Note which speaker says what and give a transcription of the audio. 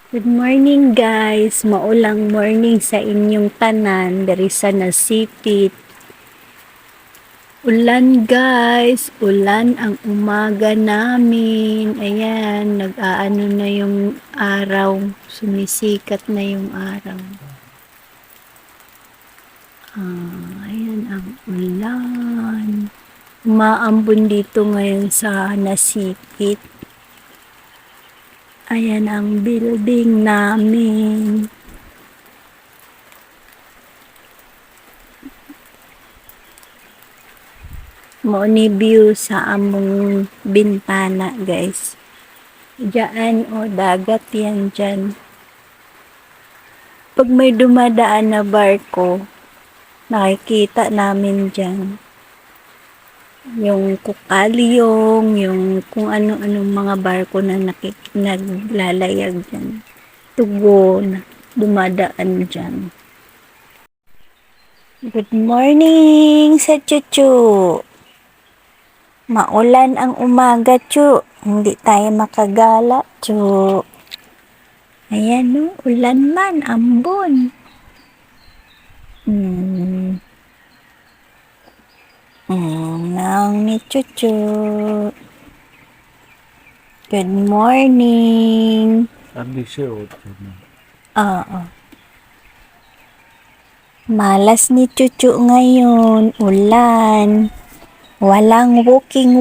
Speaker 1: Good morning guys, maulang morning sa inyong tanan dari sa nasipit. Ulan guys, ulan ang umaga namin. Ayan, nag-aano na yung araw, sumisikat na yung araw. Ayan ang ulan. Umaambon dito ngayon sa nasipit. Ayan ang building namin. Mo ni view sa among bintana guys. Diyan dagat yan dyan. Pag may dumadaan na barko, nakikita namin dyan. Yung kukalyong, yung kung ano-anong mga barko na naglalayag dyan. Tugon, dumadaan dyan. Good morning sa Chuchu. Maulan ang umaga, Chu. Hindi tayo makagala, Chu. Ayan, no? Ulan man, ambon. Nang ni Chuchu. Good morning.
Speaker 2: Sabi siya,
Speaker 1: Oo. Malas ni Chuchu ngayon. Ulan. Walang walking.